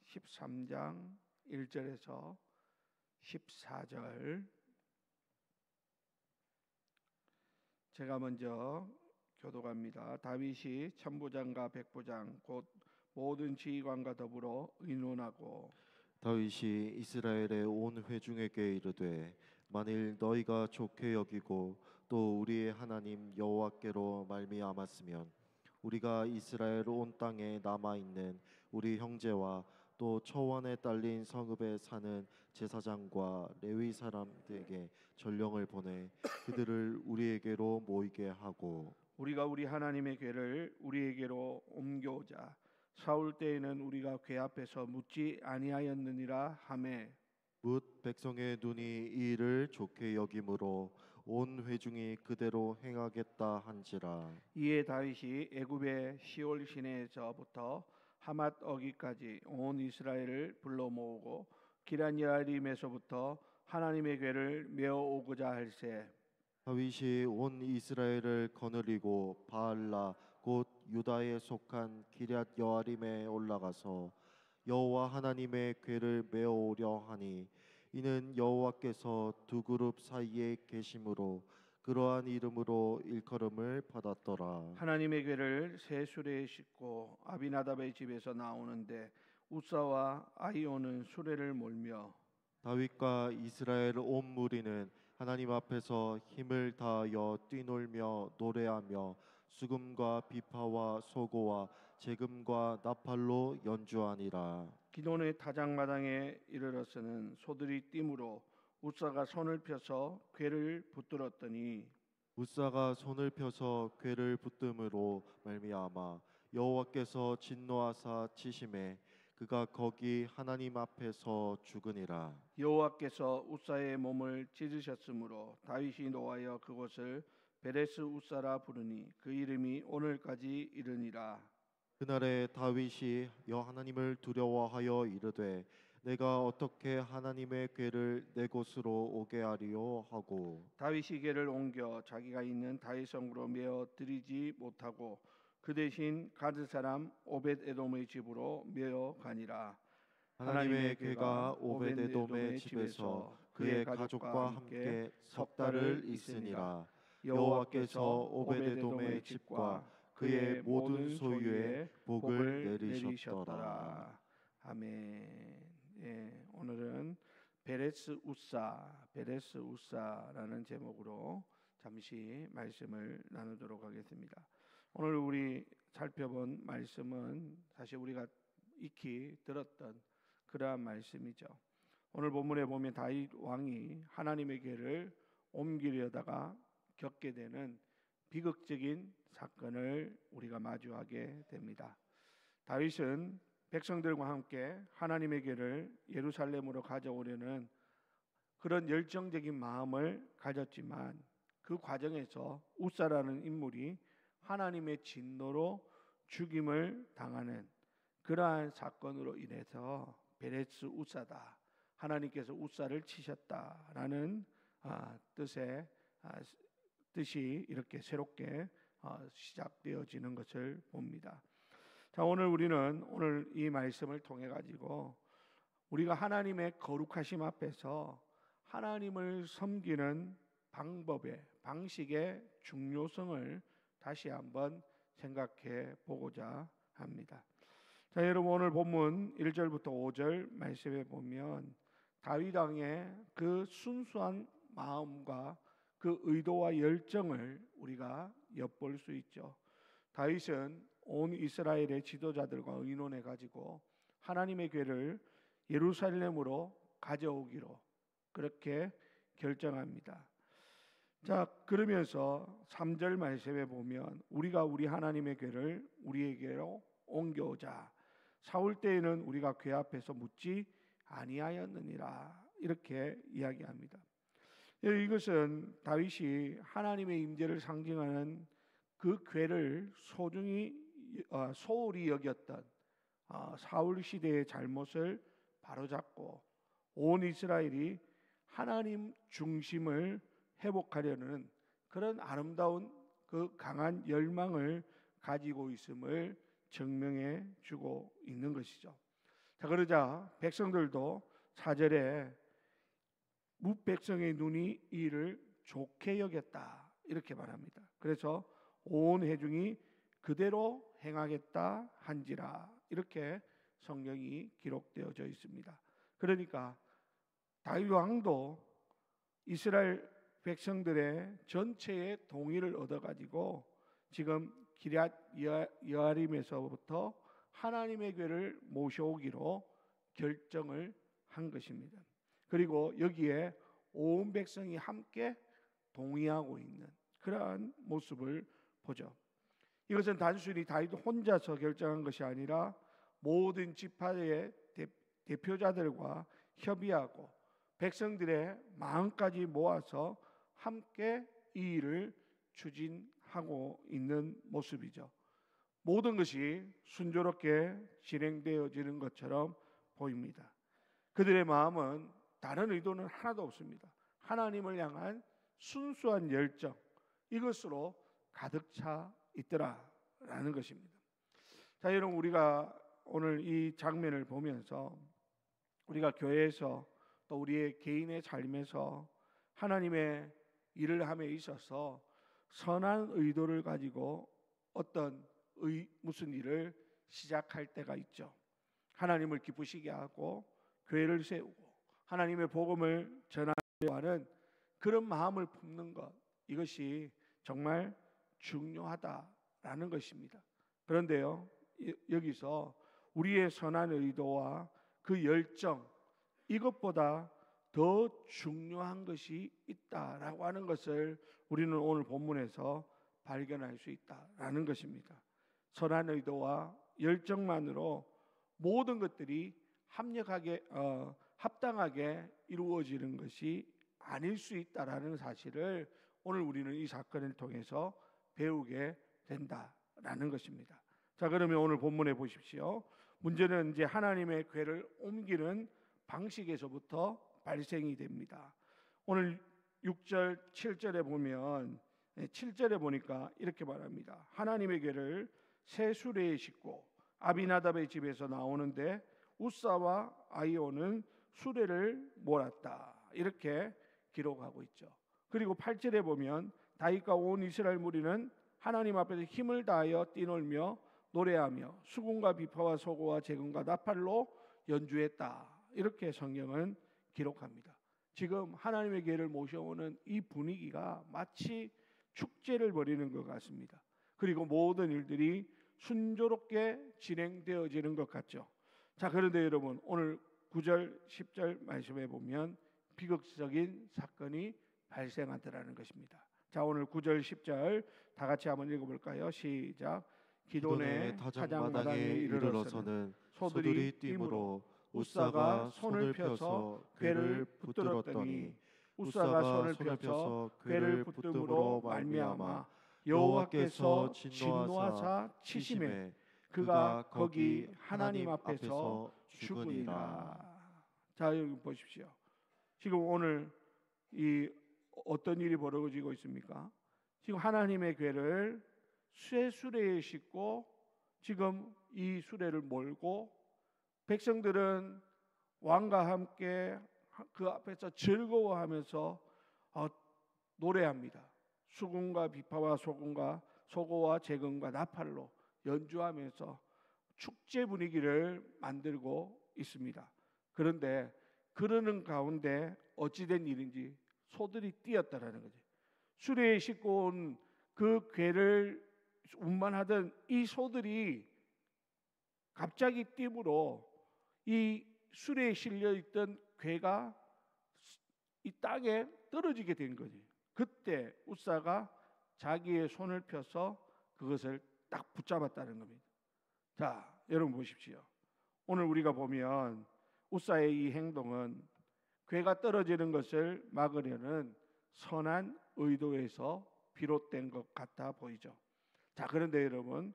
13장 1절에서 14절 제가 먼저 교독합니다. 다윗이 천부장과 백부장 곧 모든 지휘관과 더불어 의논하고 다윗이 이스라엘의 온 회중에게 이르되 만일 너희가 좋게 여기고 또 우리의 하나님 여호와께로 말미암았으면 우리가 이스라엘 온 땅에 남아 있는 우리 형제와 또 처원에 딸린 성읍에 사는 제사장과 레위 사람들에게 전령을 보내 그들을 우리에게로 모이게 하고 우리가 우리 하나님의 궤를 우리에게로 옮겨오자. 사울 때에는 우리가 궤 앞에서 묻지 아니하였느니라 하매 뭇 백성의 눈이 이 일을 좋게 여김으로 온 회중이 그대로 행하겠다 한지라. 이에 다윗이 애굽의 시올 시내에서부터 하맛 어기까지 온 이스라엘을 불러 모으고 기럇여아림에서부터 하나님의 궤를 메어 오고자 할세. 다윗이 온 이스라엘을 거느리고 바알라 곧 유다에 속한 기럇 여아림에 올라가서 여호와 하나님의 궤를 메어 오려 하니 이는 여호와께서 두 그룹 사이에 계심으로 그러한 이름으로 일컬음을 받았더라. 하나님의 궤를 새 수레에 싣고 아비나답의 집에서 나오는데 우사와 아히오는 수레를 몰며 다윗과 이스라엘 온 무리는 하나님 앞에서 힘을 다하여 뛰놀며 노래하며 수금과 비파와 소고와 제금과 나팔로 연주하니라. 기돈의 타작마당에 이르러서는 소들이 뛰므로 우사가 손을 펴서 궤를 붙들었더니 우사가 손을 펴서 궤를 붙듦으로 말미암아 여호와께서 진노하사 치심에 그가 거기 하나님 앞에서 죽으니라. 여호와께서 우사의 몸을 찢으셨으므로 다윗이 노하여 그곳을 베레스 우사라 부르니 그 이름이 오늘까지 이르니라. 그날에 다윗이 여 하나님을 두려워하여 이르되 내가 어떻게 하나님의 궤를 내 곳으로 오게 하리요 하고 다윗이 궤를 옮겨 자기가 있는 다윗성으로 메어 드리지 못하고 그 대신 가드 사람 오벳에돔의 집으로 메어 가니라. 하나님의 궤가 오벳에돔의 집에서 그의 가족과 함께 석 달을 있으니라. 여호와께서 오벳에돔의 집과 그의 모든 소유에 복을 내리셨더라. 아멘. 예, 오늘은 베레스 우사라는 제목으로 잠시 말씀을 나누도록 하겠습니다. 오늘 우리 살펴본 말씀은 사실 우리가 익히 들었던 그러한 말씀이죠. 오늘 본문에 보면 다윗 왕이 하나님의 궤를 옮기려다가 겪게 되는 비극적인 사건을 우리가 마주하게 됩니다. 다윗은 백성들과 함께 하나님의 궤를 예루살렘으로 가져오려는 그런 열정적인 마음을 가졌지만 그 과정에서 우사라는 인물이 하나님의 진노로 죽임을 당하는 그러한 사건으로 인해서 베레스 우사다, 하나님께서 우사를 치셨다라는 뜻이 이렇게 새롭게 시작되어지는 것을 봅니다. 자, 오늘 이 말씀을 통해 가지고 우리가 하나님의 거룩하심 앞에서 하나님을 섬기는 방식의 중요성을 다시 한번 생각해 보고자 합니다. 자, 여러분, 오늘 본문 1절부터 5절 말씀에 보면 다윗 왕의 그 순수한 마음과 그 의도와 열정을 우리가 엿볼 수 있죠. 다윗은 온 이스라엘의 지도자들과 의논해 가지고 하나님의 궤를 예루살렘으로 가져오기로 그렇게 결정합니다. 자, 그러면서 3절 말씀에 보면 우리가 우리 하나님의 궤를 우리에게로 옮겨오자. 사울 때에는 우리가 궤 앞에서 묻지 아니하였느니라 이렇게 이야기합니다. 이것은 다윗이 하나님의 임재를 상징하는 그 궤를 소홀히 여겼던 사울 시대의 잘못을 바로잡고 온 이스라엘이 하나님 중심을 회복하려는 그런 아름다운 그 강한 열망을 가지고 있음을 증명해 주고 있는 것이죠. 자, 그러자 백성들도 4절에 무백성의 눈이 이를 좋게 여겼다 이렇게 말합니다. 그래서 온 회중이 그대로 행하겠다 한지라 이렇게 성경이 기록되어져 있습니다. 그러니까 다윗 왕도 이스라엘 백성들의 전체의 동의를 얻어가지고 지금 기럇 여아림에서부터 하나님의 궤를 모셔오기로 결정을 한 것입니다. 그리고 여기에 온 백성이 함께 동의하고 있는 그러한 모습을 보죠. 이것은 단순히 다윗 혼자서 결정한 것이 아니라 모든 지파의 대표자들과 협의하고 백성들의 마음까지 모아서 함께 이 일을 추진하고 있는 모습이죠. 모든 것이 순조롭게 진행되어지는 것처럼 보입니다. 그들의 마음은 다른 의도는 하나도 없습니다. 하나님을 향한 순수한 열정, 이것으로 가득 차 있더라라는 것입니다. 자, 여러분, 우리가 오늘 이 장면을 보면서 우리가 교회에서 또 우리의 개인의 삶에서 하나님의 일을 함에 있어서 선한 의도를 가지고 어떤 무슨 일을 시작할 때가 있죠. 하나님을 기쁘시게 하고 교회를 세우고 하나님의 복음을 전하려고 하는 그런 마음을 품는 것, 이것이 정말 중요하다라는 것입니다. 그런데요, 여기서 우리의 선한 의도와 그 열정, 이것보다 더 중요한 것이 있다라고 하는 것을 우리는 오늘 본문에서 발견할 수 있다라는 것입니다. 선한 의도와 열정만으로 모든 것들이 합당하게 이루어지는 것이 아닐 수 있다라는 사실을 오늘 우리는 이 사건을 통해서 배우게 된다라는 것입니다. 자, 그러면 오늘 본문에 보십시오. 문제는 이제 하나님의 궤를 옮기는 방식에서부터 발생이 됩니다. 오늘 6절, 7절에 보면 7절에 보니까 이렇게 말합니다. 하나님의 궤를 새 수레에 싣고 아비나답의 집에서 나오는데 우사와 아이오는 수레를 몰았다. 이렇게 기록하고 있죠. 그리고 8절에 보면 다윗과 온 이스라엘 무리는 하나님 앞에서 힘을 다하여 뛰놀며 노래하며 수금과 비파와 소고와 재금과 나팔로 연주했다. 이렇게 성경은 기록합니다. 지금 하나님의 궤를 모셔오는 이 분위기가 마치 축제를 벌이는 것 같습니다. 그리고 모든 일들이 순조롭게 진행되어지는 것 같죠. 자, 그런데 여러분, 오늘 9절, 10절 말씀해 보면 비극적인 사건이 발생하더라는 것입니다. 자, 오늘 9절, 10절 다 같이 한번 읽어볼까요? 시작. 기돈의 타작마당에 이르러서는 소들이 뛰므로 우사가 손을 펴서 궤를 붙들었더니 우사가 손을 펴서 궤를 붙듦으로 말미암아 여호와께서 진노하사 치심에 그가 거기 하나님 앞에서 죽으니라. 자, 여기 보십시오. 지금 오늘 이 어떤 일이 벌어지고 있습니까? 지금 하나님의 궤를 새 수레에 싣고 지금 이 수레를 몰고 백성들은 왕과 함께 그 앞에서 즐거워하면서 노래합니다. 수금과 비파와 소고와 재금과 나팔로 연주하면서 축제 분위기를 만들고 있습니다. 그런데 그러는 가운데 어찌된 일인지 소들이 뛰었다라는 거죠. 수레에 싣고 온 그 궤를 운반하던 이 소들이 갑자기 띠므로 이 수레에 실려 있던 궤가 이 땅에 떨어지게 된 거지. 그때 우사가 자기의 손을 펴서 그것을 딱 붙잡았다는 겁니다. 자, 여러분 보십시오. 오늘 우리가 보면 우사의 이 행동은 궤가 떨어지는 것을 막으려는 선한 의도에서 비롯된 것 같아 보이죠. 자, 그런데 여러분,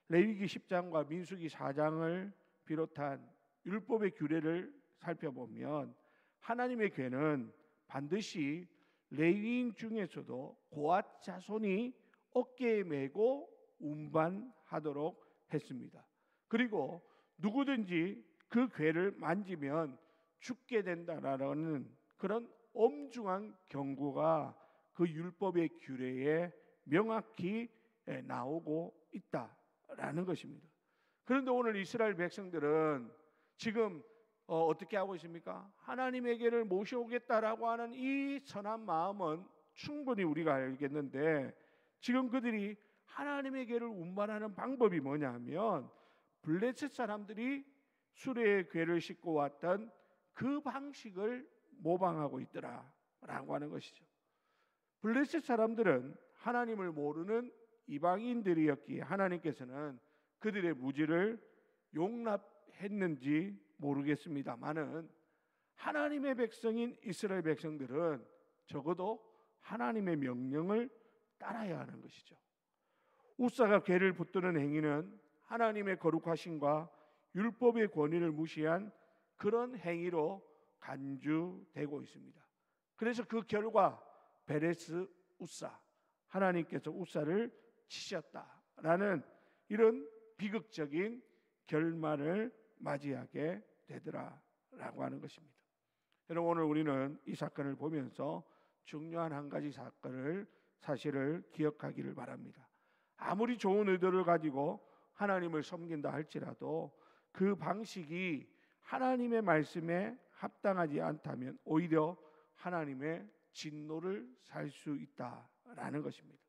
레위기 10장과 민수기 4장을 비롯한 율법의 규례를 살펴보면 하나님의 궤는 반드시 레위인 중에서도 고앗 자손이 어깨에 메고 운반하도록 했습니다. 그리고 누구든지 그 궤를 만지면 죽게 된다라는 그런 엄중한 경고가 그 율법의 규례에 명확히 나오고 있다라는 것입니다. 그런데 오늘 이스라엘 백성들은 지금 어떻게 하고 있습니까? 하나님에게를 모셔오겠다라고 하는 이 선한 마음은 충분히 우리가 알겠는데, 지금 그들이 하나님에게를 운반하는 방법이 뭐냐면 블레셋 사람들이 수레의 궤를 싣고 왔던 그 방식을 모방하고 있더라라고 하는 것이죠. 블레셋 사람들은 하나님을 모르는 이방인들이었기에 하나님께서는 그들의 무지를 용납했는지 모르겠습니다만은 하나님의 백성인 이스라엘 백성들은 적어도 하나님의 명령을 따라야 하는 것이죠. 우사가 궤를 붙드는 행위는 하나님의 거룩하심과 율법의 권위를 무시한 그런 행위로 간주되고 있습니다. 그래서 그 결과 베레스 우사, 하나님께서 우사를 치셨다라는 이런 비극적인 결말을 맞이하게 되더라라고 하는 것입니다. 여러분, 오늘 우리는 이 사건을 보면서 중요한 한 가지 사실을 기억하기를 바랍니다. 아무리 좋은 의도를 가지고 하나님을 섬긴다 할지라도 그 방식이 하나님의 말씀에 합당하지 않다면 오히려 하나님의 진노를 살 수 있다라는 것입니다.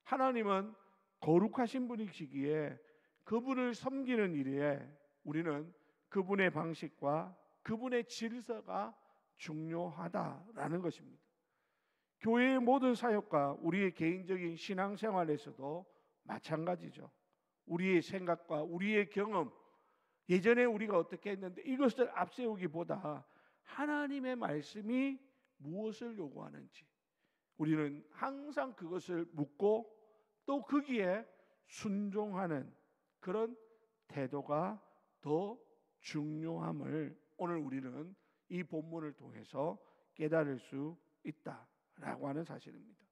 하나님은 거룩하신 분이시기에 그분을 섬기는 일에 우리는 그분의 방식과 그분의 질서가 중요하다라는 것입니다. 교회의 모든 사역과 우리의 개인적인 신앙생활에서도 마찬가지죠. 우리의 생각과 우리의 경험, 예전에 우리가 어떻게 했는데 이것을 앞세우기보다 하나님의 말씀이 무엇을 요구하는지 우리는 항상 그것을 묻고 또 거기에 순종하는 그런 태도가 더 중요함을 오늘 우리는 이 본문을 통해서 깨달을 수 있다라고 하는 사실입니다.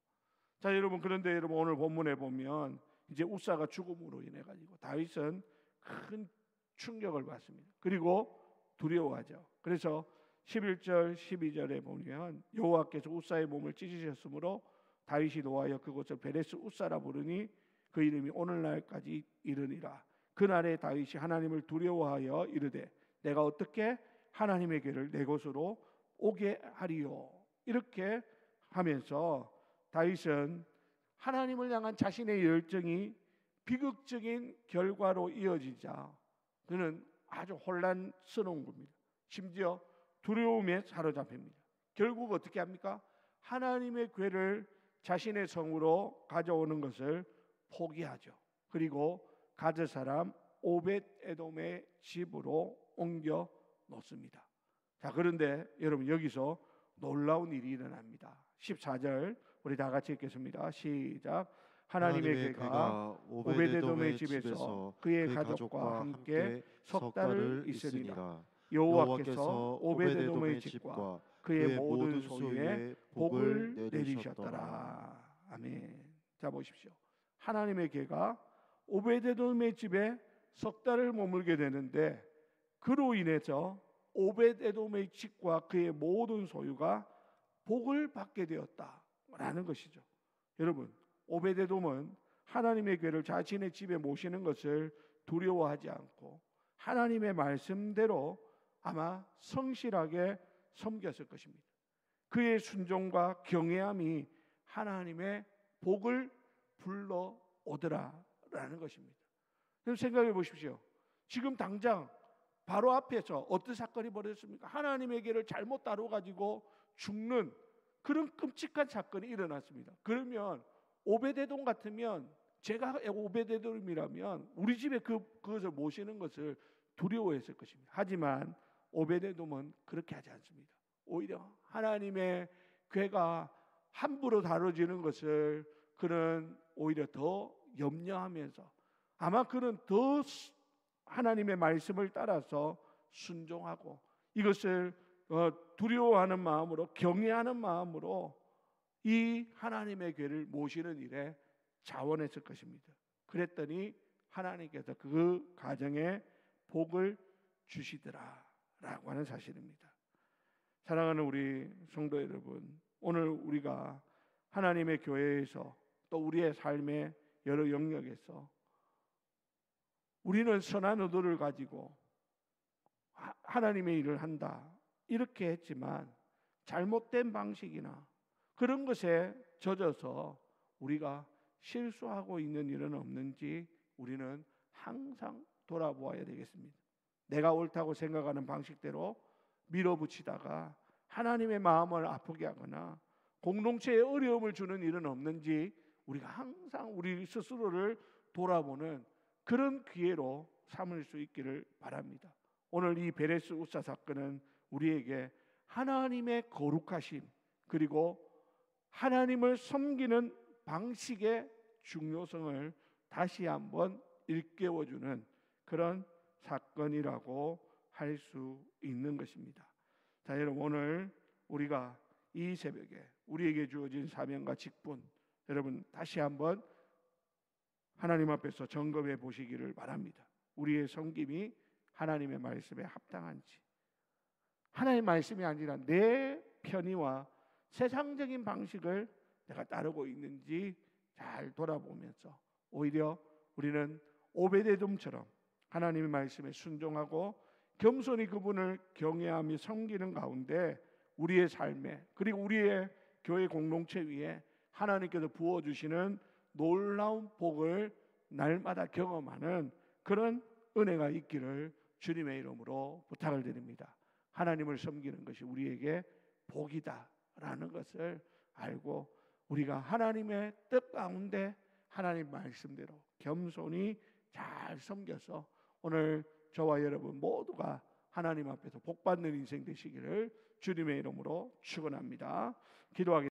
자, 여러분, 그런데 여러분 오늘 본문에 보면 이제 우사가 죽음으로 인해 가지고 다윗은 큰 충격을 받습니다. 그리고 두려워하죠. 그래서 11절 12절에 보면 여호와께서 우사의 몸을 찢으셨으므로 다윗이 노하여 그곳을 베레스 우사라 부르니 그 이름이 오늘날까지 이르니라. 그날에 다윗이 하나님을 두려워하여 이르되 내가 어떻게 하나님의 궤를 내 곳으로 오게 하리요. 이렇게 하면서 다윗은 하나님을 향한 자신의 열정이 비극적인 결과로 이어지자 그는 아주 혼란스러운 겁니다. 심지어 두려움에 사로잡힙니다. 결국 어떻게 합니까? 하나님의 궤를 자신의 성으로 가져오는 것을 포기하죠. 그리고 가드 사람 오벳 에돔의 집으로 옮겨 놓습니다. 자, 그런데 여러분 여기서 놀라운 일이 일어납니다. 14절 우리 다 같이 읽겠습니다. 시작. 하나님의 궤가 오벳에돔의 집에서 그의 가족과 함께 석 달을 있으니라. 여호와께서 오벳에돔의 집과 그의 모든 소유에 복을 내리셨더라. 아멘. 자, 보십시오. 하나님의 궤가 오벳에돔의 집에 석 달을 머물게 되는데 그로 인해서 오벳에돔의 집과 그의 모든 소유가 복을 받게 되었다라는 것이죠. 여러분, 오벳에돔은 하나님의 궤를 자신의 집에 모시는 것을 두려워하지 않고 하나님의 말씀대로 아마 성실하게 섬겼을 것입니다. 그의 순종과 경외함이 하나님의 복을 불러오더라라는 것입니다. 그럼 생각해 보십시오. 지금 당장 바로 앞에서 어떤 사건이 벌어졌습니까? 하나님의 궤를 잘못 다뤄가지고 죽는 그런 끔찍한 사건이 일어났습니다. 그러면 오벳에돔 같으면, 제가 오벳에돔이라면 우리 집에 그것을 모시는 것을 두려워했을 것입니다. 하지만 오벳에돔은 그렇게 하지 않습니다. 오히려 하나님의 궤가 함부로 다뤄지는 것을 그는 오히려 더 염려하면서 아마 그는 더 하나님의 말씀을 따라서 순종하고 이것을 두려워하는 마음으로, 경외하는 마음으로 이 하나님의 궤를 모시는 일에 자원했을 것입니다. 그랬더니 하나님께서 그 가정에 복을 주시더라라고 하는 사실입니다. 사랑하는 우리 성도 여러분, 오늘 우리가 하나님의 교회에서 또 우리의 삶의 여러 영역에서 우리는 선한 의도를 가지고 하나님의 일을 한다 이렇게 했지만 잘못된 방식이나 그런 것에 젖어서 우리가 실수하고 있는 일은 없는지 우리는 항상 돌아보아야 되겠습니다. 내가 옳다고 생각하는 방식대로 밀어붙이다가 하나님의 마음을 아프게 하거나 공동체에 어려움을 주는 일은 없는지 우리가 항상 우리 스스로를 돌아보는 그런 기회로 삼을 수 있기를 바랍니다. 오늘 이 베레스 우사 사건은 우리에게 하나님의 거룩하심 그리고 하나님을 섬기는 방식의 중요성을 다시 한번 일깨워주는 그런 사건이라고 할 수 있는 것입니다. 자, 여러분, 오늘 우리가 이 새벽에 우리에게 주어진 사명과 직분, 여러분 다시 한번 하나님 앞에서 점검해 보시기를 바랍니다. 우리의 섬김이 하나님의 말씀에 합당한지, 하나님의 말씀이 아니라 내 편의와 세상적인 방식을 내가 따르고 있는지 잘 돌아보면서 오히려 우리는 오베데돔처럼 하나님의 말씀에 순종하고 겸손히 그분을 경외하며 섬기는 가운데 우리의 삶에 그리고 우리의 교회 공동체 위에 하나님께서 부어주시는 놀라운 복을 날마다 경험하는 그런 은혜가 있기를 주님의 이름으로 부탁을 드립니다. 하나님을 섬기는 것이 우리에게 복이다라는 것을 알고 우리가 하나님의 뜻 가운데 하나님 말씀대로 겸손히 잘 섬겨서 오늘 저와 여러분 모두가 하나님 앞에서 복받는 인생 되시기를 주님의 이름으로 축원합니다. 기도하겠습니다.